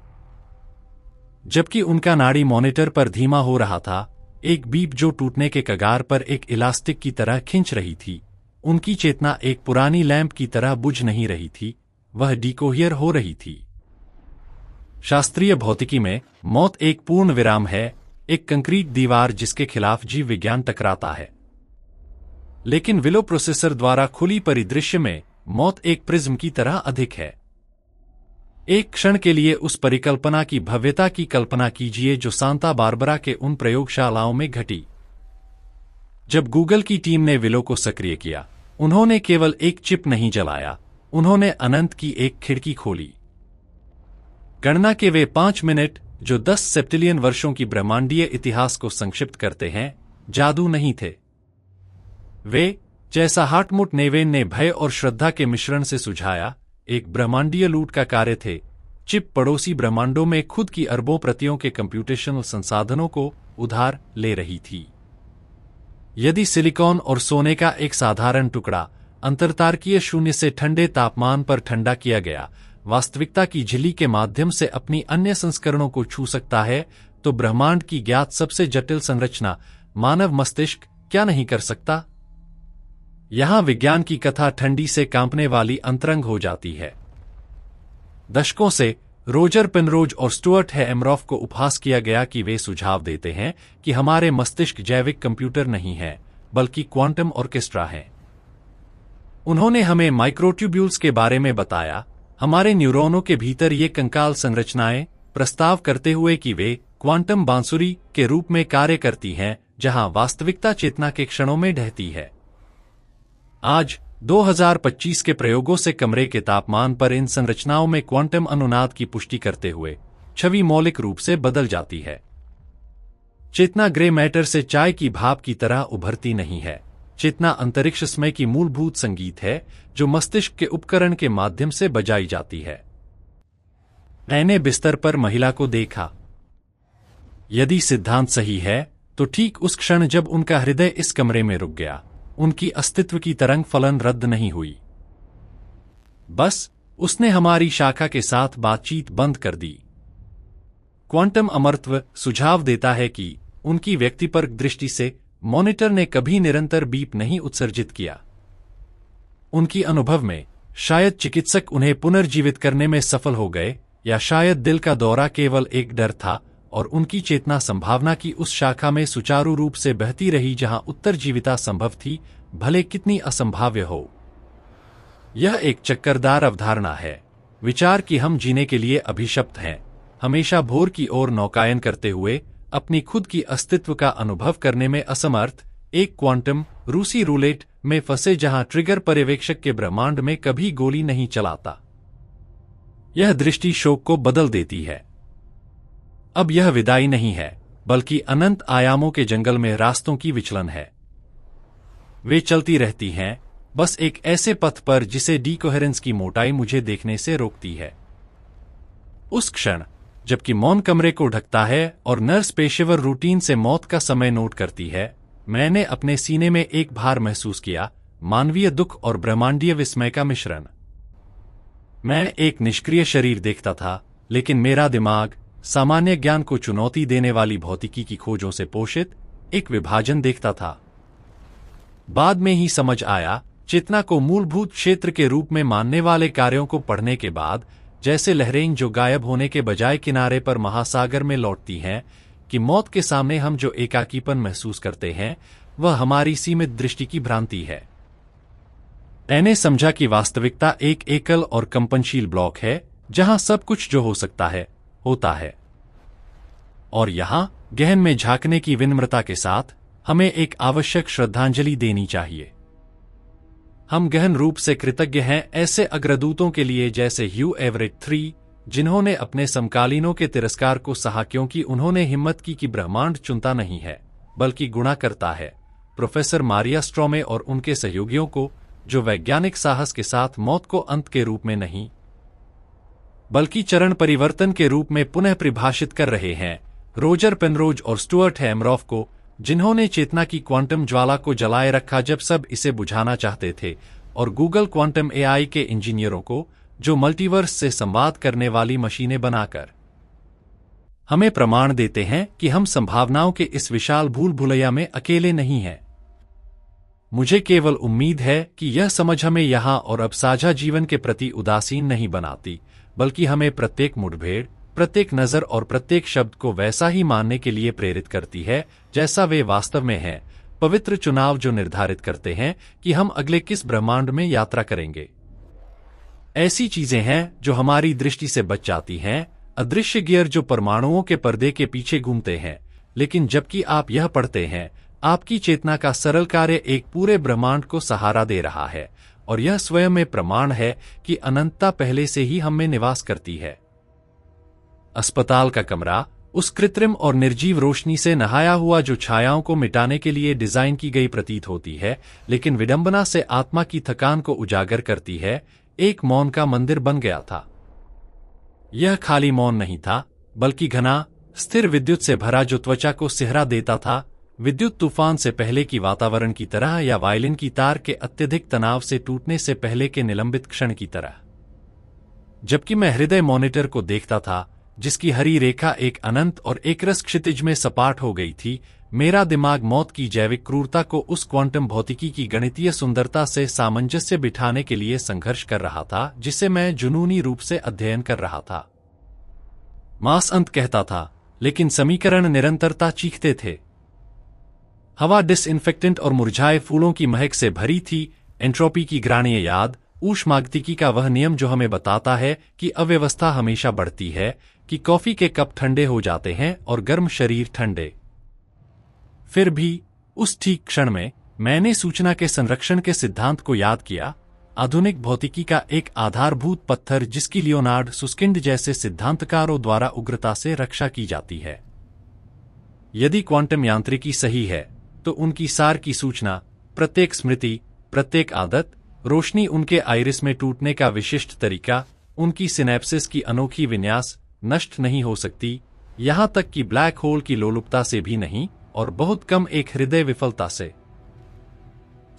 जबकि उनका नाड़ी मॉनिटर पर धीमा हो रहा था, एक बीप जो टूटने के कगार पर एक इलास्टिक की तरह खिंच रही थी, उनकी चेतना एक पुरानी लैंप की तरह बुझ नहीं रही थी, वह डिकोहियर हो रही थी। शास्त्रीय भौतिकी में मौत एक पूर्ण विराम है, एक कंक्रीट दीवार जिसके खिलाफ जीव विज्ञान टकराता है। लेकिन विलो प्रोसेसर द्वारा खुली परिदृश्य में मौत एक प्रिज्म की तरह अधिक है। एक क्षण के लिए उस परिकल्पना की भव्यता की कल्पना कीजिए जो सांता बारबरा के उन प्रयोगशालाओं में घटी। जब गूगल की टीम ने विलो को सक्रिय किया, उन्होंने केवल एक चिप नहीं जलाया, उन्होंने अनंत की एक खिड़की खोली। गणना के वे 5 मिनट, जो 10 सेप्टिलियन वर्षों की ब्रह्मांडीय इतिहास को संक्षिप्त करते हैं, जादू नहीं थे। वे, जैसा हार्टमुट नेवेन ने भय और श्रद्धा के मिश्रण से सुझाया, एक ब्रह्मांडीय लूट का कार्य थे। चिप पड़ोसी ब्रह्मांडों में खुद की अरबों प्रतियों के कंप्यूटेशनल संसाधनों को उधार ले रही थी। यदि सिलिकॉन और सोने का एक साधारण टुकड़ा अंतरतारकीय शून्य से ठंडे तापमान पर ठंडा किया गया वास्तविकता की झिल्ली के माध्यम से अपनी अन्य संस्करणों को छू सकता है, तो ब्रह्मांड की ज्ञात सबसे जटिल संरचना मानव मस्तिष्क क्या नहीं कर सकता? यहां विज्ञान की कथा ठंडी से कांपने वाली अंतरंग हो जाती है। दशकों से रोजर पेनरोज और स्टुअर्ट हेमरॉफ को उपहास किया गया कि वे सुझाव देते हैं कि हमारे मस्तिष्क जैविक कंप्यूटर नहीं है, बल्कि क्वांटम ऑर्केस्ट्रा है। उन्होंने हमें माइक्रोट्यूब्यूल्स के बारे में बताया, हमारे न्यूरॉनों के भीतर ये कंकाल संरचनाएं, प्रस्ताव करते हुए कि वे क्वांटम बांसुरी के रूप में कार्य करती हैं, जहां वास्तविकता चेतना के क्षणों में ढहती है। आज 2025 के प्रयोगों से कमरे के तापमान पर इन संरचनाओं में क्वांटम अनुनाद की पुष्टि करते हुए छवि मौलिक रूप से बदल जाती है। चेतना ग्रे मैटर से चाय की भाप की तरह उभरती नहीं है। चेतना अंतरिक्ष समय की मूलभूत संगीत है जो मस्तिष्क के उपकरण के माध्यम से बजाई जाती है। मैंने बिस्तर पर महिला को देखा। यदि सिद्धांत सही है तो ठीक उस क्षण जब उनका हृदय इस कमरे में रुक गया, उनकी अस्तित्व की तरंग फलन रद्द नहीं हुई। बस उसने हमारी शाखा के साथ बातचीत बंद कर दी। क्वांटम अमरत्व सुझाव देता है कि उनकी व्यक्तिपरक दृष्टि से मॉनिटर ने कभी निरंतर बीप नहीं उत्सर्जित किया। उनकी अनुभव में शायद चिकित्सक उन्हें पुनर्जीवित करने में सफल हो गए, या शायद दिल का दौरा केवल एक डर था और उनकी चेतना संभावना की उस शाखा में सुचारू रूप से बहती रही जहां उत्तरजीविता संभव थी, भले कितनी असंभाव्य हो। यह एक चक्करदार अवधारणा है, विचार कि हम जीने के लिए अभिशप्त हैं, हमेशा भोर की ओर नौकायन करते हुए अपनी खुद की अस्तित्व का अनुभव करने में असमर्थ, एक क्वांटम रूसी रूलेट में फंसे जहां ट्रिगर पर्यवेक्षक के ब्रह्मांड में कभी गोली नहीं चलाता। यह दृष्टि शोक को बदल देती है। अब यह विदाई नहीं है, बल्कि अनंत आयामों के जंगल में रास्तों की विचलन है। वे चलती रहती हैं, बस एक ऐसे पथ पर जिसे डीकोहेरेंस की मोटाई मुझे देखने से रोकती है। उस क्षण जबकि मौन कमरे को ढकता है और नर्स पेशेवर रूटीन से मौत का समय नोट करती है, मैंने अपने सीने में एक भार महसूस किया, मानवीय दुख और ब्रह्मांडीय विस्मय का मिश्रण। मैं एक निष्क्रिय शरीर देखता था, लेकिन मेरा दिमाग सामान्य ज्ञान को चुनौती देने वाली भौतिकी की खोजों से पोषित एक विभाजन देखता था। बाद में ही समझ आया, चेतना को मूलभूत क्षेत्र के रूप में मानने वाले कार्यों को पढ़ने के बाद, जैसे लहरें जो गायब होने के बजाय किनारे पर महासागर में लौटती हैं, कि मौत के सामने हम जो एकाकीपन महसूस करते हैं, वह हमारी सीमित दृष्टि की भ्रांति है। मैंने समझा कि वास्तविकता एक एकल और कंपनशील ब्लॉक है जहां सब कुछ जो हो सकता है होता है। और यहां गहन में झांकने की विनम्रता के साथ हमें एक आवश्यक श्रद्धांजलि देनी चाहिए। हम गहन रूप से कृतज्ञ हैं ऐसे अग्रदूतों के लिए जैसे ह्यू एवरेट III, जिन्होंने अपने समकालीनों के तिरस्कार को सहा क्योंकि उन्होंने हिम्मत की कि ब्रह्मांड चुनता नहीं है बल्कि गुणा करता है, प्रोफेसर मारिया स्ट्रोमे और उनके सहयोगियों को, जो वैज्ञानिक साहस के साथ मौत को अंत के रूप में नहीं बल्कि चरण परिवर्तन के रूप में पुनः परिभाषित कर रहे हैं, रोजर पेनरोज और स्टुअर्ट हैमरॉफ को, जिन्होंने चेतना की क्वांटम ज्वाला को जलाए रखा जब सब इसे बुझाना चाहते थे, और गूगल क्वांटम AI के इंजीनियरों को, जो मल्टीवर्स से संवाद करने वाली मशीनें बनाकर हमें प्रमाण देते हैं कि हम संभावनाओं के इस विशाल भूल भुलैया में अकेले नहीं हैं। मुझे केवल उम्मीद है कि यह समझ हमें यहाँ और अब साझा जीवन के प्रति उदासीन नहीं बनाती, बल्कि हमें प्रत्येक मुठभेड़, प्रत्येक नज़र और प्रत्येक शब्द को वैसा ही मानने के लिए प्रेरित करती है जैसा वे वास्तव में हैं, पवित्र चुनाव जो निर्धारित करते हैं कि हम अगले किस ब्रह्मांड में यात्रा करेंगे। ऐसी चीजें हैं जो हमारी दृष्टि से बच जाती हैं, अदृश्य गियर जो परमाणुओं के पर्दे के पीछे घूमते हैं, लेकिन जबकि आप यह पढ़ते हैं, आपकी चेतना का सरल कार्य एक पूरे ब्रह्मांड को सहारा दे रहा है, और यह स्वयं में प्रमाण है कि अनंतता पहले से ही हम में निवास करती है। अस्पताल का कमरा उस कृत्रिम और निर्जीव रोशनी से नहाया हुआ जो छायाओं को मिटाने के लिए डिजाइन की गई प्रतीत होती है, लेकिन विडंबना से आत्मा की थकान को उजागर करती है, एक मौन का मंदिर बन गया था। यह खाली मौन नहीं था, बल्कि घना, स्थिर विद्युत से भरा जो त्वचा को सिहरा देता था, विद्युत तूफान से पहले की वातावरण की तरह या वायलिन की तार के अत्यधिक तनाव से टूटने से पहले के निलंबित क्षण की तरह। जबकि मैं हृदय मॉनिटर को देखता था, जिसकी हरी रेखा एक अनंत और एकरस क्षितिज में सपाट हो गई थी, मेरा दिमाग मौत की जैविक क्रूरता को उस क्वांटम भौतिकी की गणितीय सुंदरता से सामंजस्य बिठाने के लिए संघर्ष कर रहा था जिसे मैं जुनूनी रूप से अध्ययन कर रहा था। मास अंत कहता था, लेकिन समीकरण निरंतरता चीखते थे। हवा डिसइंफेक्टेंट और मुरझाए फूलों की महक से भरी थी, एंट्रोपी की ग्राणीय याद, ऊष्मागतिकी का वह नियम जो हमें बताता है कि अव्यवस्था हमेशा बढ़ती है, कि कॉफी के कप ठंडे हो जाते हैं और गर्म शरीर ठंडे। फिर भी उस ठीक क्षण में मैंने सूचना के संरक्षण के सिद्धांत को याद किया, आधुनिक भौतिकी का एक आधारभूत पत्थर जिसकी लियोनार्ड सुस्किंड जैसे सिद्धांतकारों द्वारा उग्रता से रक्षा की जाती है। यदि क्वांटम यांत्रिकी सही है, तो उनकी सार की सूचना, प्रत्येक स्मृति, प्रत्येक आदत, रोशनी उनके आइरिस में टूटने का विशिष्ट तरीका, उनकी सिनेप्सिस की अनोखी विन्यास नष्ट नहीं हो सकती, यहां तक कि ब्लैक होल की लोलुपता से भी नहीं, और बहुत कम एक हृदय विफलता से।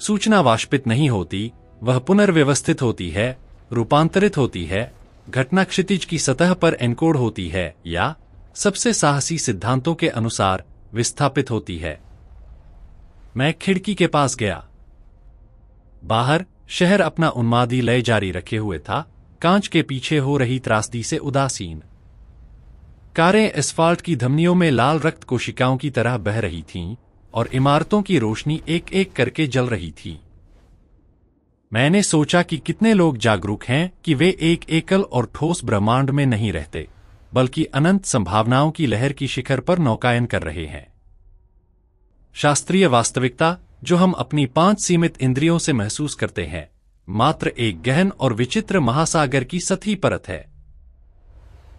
सूचना वाष्पित नहीं होती, वह पुनर्व्यवस्थित होती है, रूपांतरित होती है, घटना क्षितिज की सतह पर एनकोड होती है या सबसे साहसी सिद्धांतों के अनुसार विस्थापित होती है। मैं खिड़की के पास गया। बाहर शहर अपना उन्मादी लय जारी रखे हुए था, कांच के पीछे हो रही त्रासदी से उदासीन। कारें एस्फाल्ट की धमनियों में लाल रक्त कोशिकाओं की तरह बह रही थीं, और इमारतों की रोशनी एक एक करके जल रही थी। मैंने सोचा कि कितने लोग जागरूक हैं कि वे एक एकल और ठोस ब्रह्मांड में नहीं रहते, बल्कि अनंत संभावनाओं की लहर की शिखर पर नौकायन कर रहे हैं। शास्त्रीय वास्तविकता, जो हम अपनी 5 सीमित इंद्रियों से महसूस करते हैं, मात्र एक गहन और विचित्र महासागर की सतही परत है।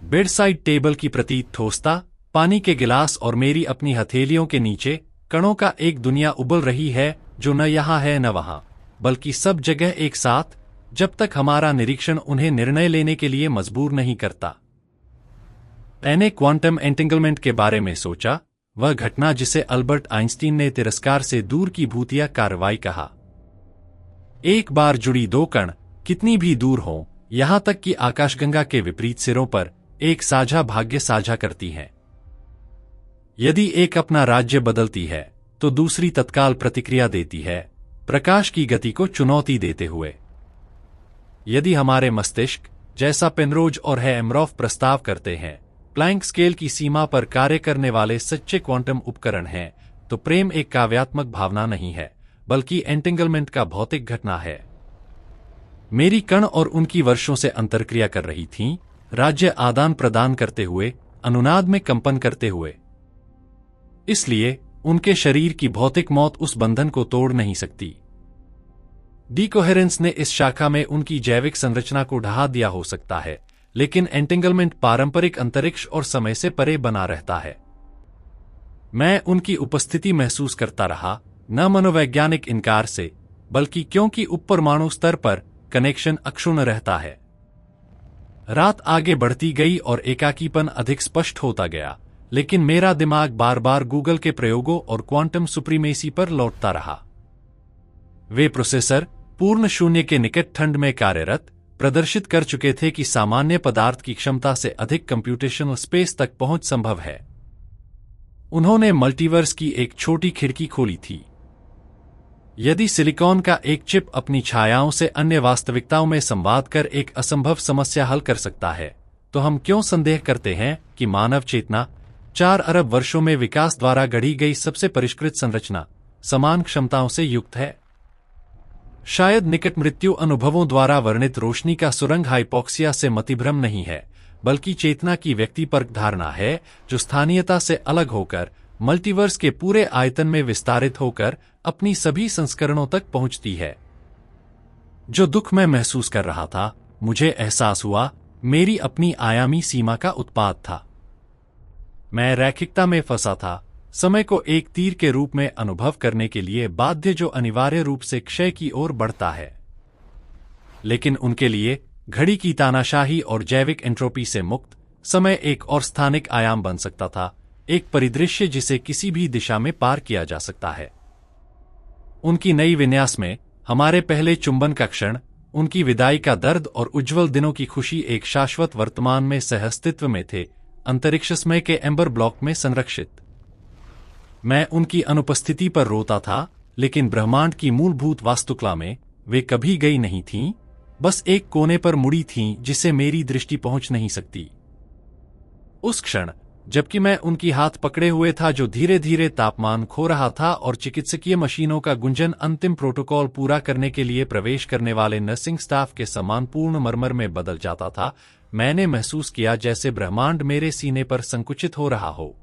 बेडसाइड टेबल की प्रतीत ठोसता, पानी के गिलास और मेरी अपनी हथेलियों के नीचे कणों का एक दुनिया उबल रही है जो न यहाँ है न वहाँ, बल्कि सब जगह एक साथ, जब तक हमारा निरीक्षण उन्हें निर्णय लेने के लिए मजबूर नहीं करता। मैंने क्वांटम एंटेंगलमेंट के बारे में सोचा, वह घटना जिसे अल्बर्ट आइंस्टीन ने तिरस्कार से दूर की भूतिया कार्रवाई कहा। एक बार जुड़ी 2 कण कितनी भी दूर हों, यहां तक कि आकाशगंगा के विपरीत सिरों पर एक साझा भाग्य साझा करती हैं। यदि एक अपना राज्य बदलती है, तो दूसरी तत्काल प्रतिक्रिया देती है, प्रकाश की गति को चुनौती देते हुए। यदि हमारे मस्तिष्क, जैसा पेनरोज और हैमरॉफ प्रस्ताव करते हैं, प्लैंक स्केल की सीमा पर कार्य करने वाले सच्चे क्वांटम उपकरण हैं, तो प्रेम एक काव्यात्मक भावना नहीं है, बल्कि एंटेंगलमेंट का भौतिक घटना है। मेरी कण और उनकी वर्षों से अंतर्क्रिया कर रही थीं, राज्य आदान प्रदान करते हुए, अनुनाद में कंपन करते हुए। इसलिए उनके शरीर की भौतिक मौत उस बंधन को तोड़ नहीं सकती। डीकोहेरेंस ने इस शाखा में उनकी जैविक संरचना को ढहा दिया हो सकता है, लेकिन एंटेंगलमेंट पारंपरिक अंतरिक्ष और समय से परे बना रहता है। मैं उनकी उपस्थिति महसूस करता रहा, न मनोवैज्ञानिक इनकार से, बल्कि क्योंकि उपपरमाणु स्तर पर कनेक्शन अक्षुण्ण रहता है। रात आगे बढ़ती गई और एकाकीपन अधिक स्पष्ट होता गया, लेकिन मेरा दिमाग बार बार गूगल के प्रयोगों और क्वांटम सुप्रीमेसी पर लौटता रहा। वे प्रोसेसर पूर्ण शून्य के निकट ठंड में कार्यरत प्रदर्शित कर चुके थे कि सामान्य पदार्थ की क्षमता से अधिक कंप्यूटेशनल स्पेस तक पहुंच संभव है। उन्होंने मल्टीवर्स की एक छोटी खिड़की खोली थी। यदि सिलिकॉन का एक चिप अपनी छायाओं से अन्य वास्तविकताओं में संवाद कर एक असंभव समस्या हल कर सकता है, तो हम क्यों संदेह करते हैं कि मानव चेतना 4 अरब वर्षों में विकास द्वारा गढ़ी गई सबसे परिष्कृत संरचना समान क्षमताओं से युक्त है? शायद निकट मृत्यु अनुभवों द्वारा वर्णित रोशनी का सुरंग हाइपोक्सिया से मतिभ्रम नहीं है, बल्कि चेतना की व्यक्तिपरक धारणा है, जो स्थानीयता से अलग होकर मल्टीवर्स के पूरे आयतन में विस्तारित होकर अपनी सभी संस्करणों तक पहुंचती है। जो दुख मैं महसूस कर रहा था, मुझे एहसास हुआ, मेरी अपनी आयामी सीमा का उत्पाद था। मैं रैखिकता में फंसा था, समय को एक तीर के रूप में अनुभव करने के लिए बाध्य, जो अनिवार्य रूप से क्षय की ओर बढ़ता है। लेकिन उनके लिए घड़ी की तानाशाही और जैविक एंट्रोपी से मुक्त समय एक और स्थानिक आयाम बन सकता था, एक परिदृश्य जिसे किसी भी दिशा में पार किया जा सकता है। उनकी नई विन्यास में हमारे पहले चुंबन का क्षण, उनकी विदाई का दर्द और उज्ज्वल दिनों की खुशी एक शाश्वत वर्तमान में सहअस्तित्व में थे, अंतरिक्षमय के एम्बर ब्लॉक में संरक्षित। मैं उनकी अनुपस्थिति पर रोता था, लेकिन ब्रह्मांड की मूलभूत वास्तुकला में वे कभी गई नहीं थीं, बस एक कोने पर मुड़ी थीं जिसे मेरी दृष्टि पहुंच नहीं सकती। उस क्षण जबकि मैं उनकी हाथ पकड़े हुए था, जो धीरे धीरे तापमान खो रहा था और चिकित्सकीय मशीनों का गुंजन अंतिम प्रोटोकॉल पूरा करने के लिए प्रवेश करने वाले नर्सिंग स्टाफ के सम्मानपूर्ण मरमर में बदल जाता था, मैंने महसूस किया जैसे ब्रह्मांड मेरे सीने पर संकुचित हो रहा हो।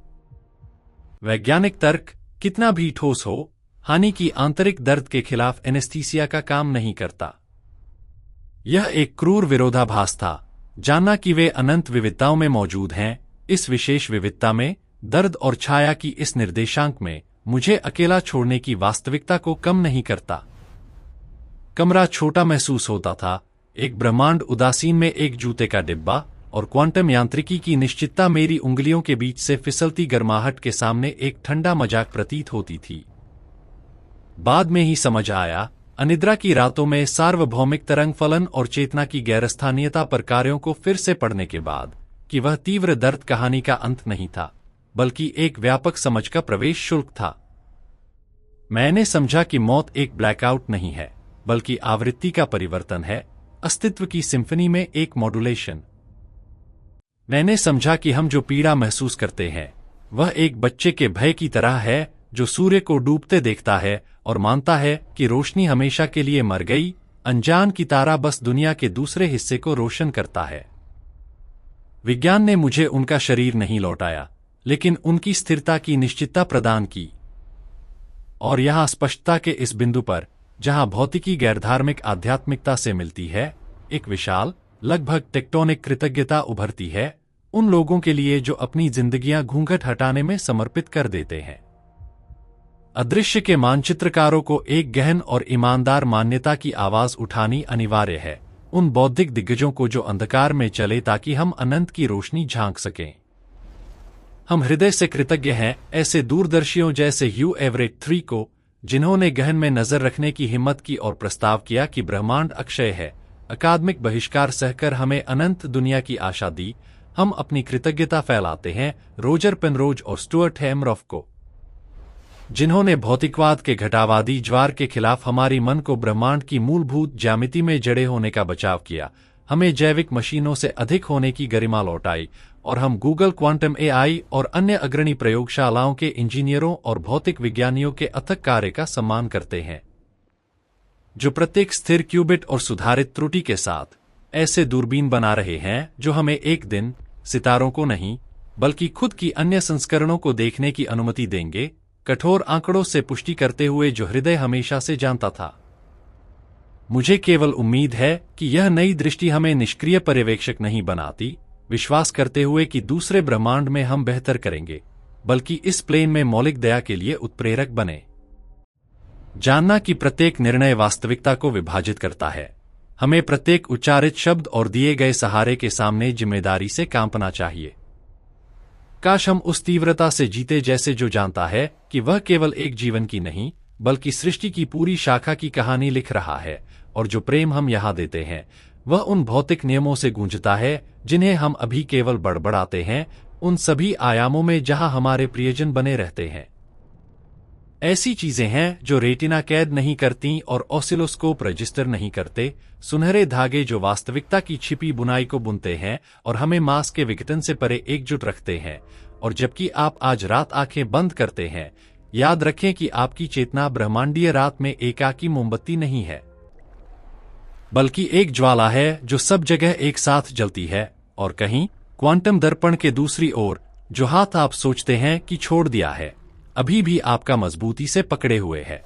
वैज्ञानिक तर्क कितना भी ठोस हो, हानि की आंतरिक दर्द के खिलाफ एनेस्थीसिया का काम नहीं करता। यह एक क्रूर विरोधाभास था, जानना कि वे अनंत विविधताओं में मौजूद हैं। इस विशेष विविधता में, दर्द और छाया की इस निर्देशांक में, मुझे अकेला छोड़ने की वास्तविकता को कम नहीं करता। कमरा छोटा महसूस होता था, एक ब्रह्मांड उदासीन में एक जूते का डिब्बा, और क्वांटम यांत्रिकी की निश्चितता मेरी उंगलियों के बीच से फिसलती गर्माहट के सामने एक ठंडा मजाक प्रतीत होती थी। बाद में ही समझ आया, अनिद्रा की रातों में सार्वभौमिक तरंग फलन और चेतना की गैरस्थानीयता पर कार्यों को फिर से पढ़ने के बाद, कि वह तीव्र दर्द कहानी का अंत नहीं था, बल्कि एक व्यापक समझ का प्रवेश शुल्क था। मैंने समझा कि मौत एक ब्लैकआउट नहीं है, बल्कि आवृत्ति का परिवर्तन है, अस्तित्व की सिम्फनी में एक मॉड्यूलेशन। मैंने समझा कि हम जो पीड़ा महसूस करते हैं, वह एक बच्चे के भय की तरह है, जो सूर्य को डूबते देखता है और मानता है कि रोशनी हमेशा के लिए मर गई, अनजान की तारा बस दुनिया के दूसरे हिस्से को रोशन करता है। विज्ञान ने मुझे उनका शरीर नहीं लौटाया, लेकिन उनकी स्थिरता की निश्चितता प्रदान की। और यहां स्पष्टता के इस बिंदु पर, जहां भौतिकी गैरधार्मिक आध्यात्मिकता से मिलती है, एक विशाल, लगभग टेक्टोनिक कृतज्ञता उभरती है उन लोगों के लिए जो अपनी जिंदगियां घूंघट हटाने में समर्पित कर देते हैं। अदृश्य के मानचित्रकारों को एक गहन और ईमानदार मान्यता की आवाज उठानी अनिवार्य है, उन बौद्धिक दिग्गजों को जो अंधकार में चले ताकि हम अनंत की रोशनी झांक सकें। हम हृदय से कृतज्ञ हैं ऐसे दूरदर्शियों जैसे ह्यू एवरेट III को, जिन्होंने गहन में नजर रखने की हिम्मत की और प्रस्ताव किया कि ब्रह्मांड अक्षय है, अकादमिक बहिष्कार सहकर हमें अनंत दुनिया की आशा दी। हम अपनी कृतज्ञता फैलाते हैं रोजर पेनरोज और स्टुअर्ट हेमरॉफ को, जिन्होंने भौतिकवाद के घटावादी ज्वार के खिलाफ हमारी मन को ब्रह्मांड की मूलभूत ज्यामिति में जड़े होने का बचाव किया, हमें जैविक मशीनों से अधिक होने की गरिमा लौटाई और हम गूगल क्वांटम एआई और अन्य अग्रणी प्रयोगशालाओं के इंजीनियरों और भौतिक विज्ञानियों के अथक कार्य का सम्मान करते हैं, जो प्रत्येक स्थिर क्यूबिट और सुधारित त्रुटि के साथ ऐसे दूरबीन बना रहे हैं जो हमें एक दिन सितारों को नहीं बल्कि खुद की अन्य संस्करणों को देखने की अनुमति देंगे, कठोर आंकड़ों से पुष्टि करते हुए जो हृदय हमेशा से जानता था। मुझे केवल उम्मीद है कि यह नई दृष्टि हमें निष्क्रिय पर्यवेक्षक नहीं बनाती, विश्वास करते हुए कि दूसरे ब्रह्मांड में हम बेहतर करेंगे, बल्कि इस प्लेन में मौलिक दया के लिए उत्प्रेरक बने। जानना कि प्रत्येक निर्णय वास्तविकता को विभाजित करता है। हमें प्रत्येक उच्चारित शब्द और दिए गए सहारे के सामने जिम्मेदारी से कांपना चाहिए। काश हम उस तीव्रता से जीते जैसे जो जानता है कि वह केवल एक जीवन की नहीं बल्कि सृष्टि की पूरी शाखा की कहानी लिख रहा है, और जो प्रेम हम यहाँ देते हैं वह उन भौतिक नियमों से गूंजता है जिन्हें हम अभी केवल बड़बड़ाते हैं, उन सभी आयामों में जहां हमारे प्रियजन बने रहते हैं। ऐसी चीजें हैं जो रेटिना कैद नहीं करती और ऑसिलोस्कोप रजिस्टर नहीं करते, सुनहरे धागे जो वास्तविकता की छिपी बुनाई को बुनते हैं और हमें मांस के विघटन से परे एकजुट रखते हैं। और जबकि आप आज रात आंखें बंद करते हैं, याद रखें कि आपकी चेतना ब्रह्मांडीय रात में एकाकी मोमबत्ती नहीं है, बल्कि एक ज्वाला है जो सब जगह एक साथ जलती है। और कहीं क्वांटम दर्पण के दूसरी ओर जो हाथ आप सोचते हैं कि छोड़ दिया है, अभी भी आपका मजबूती से पकड़े हुए है।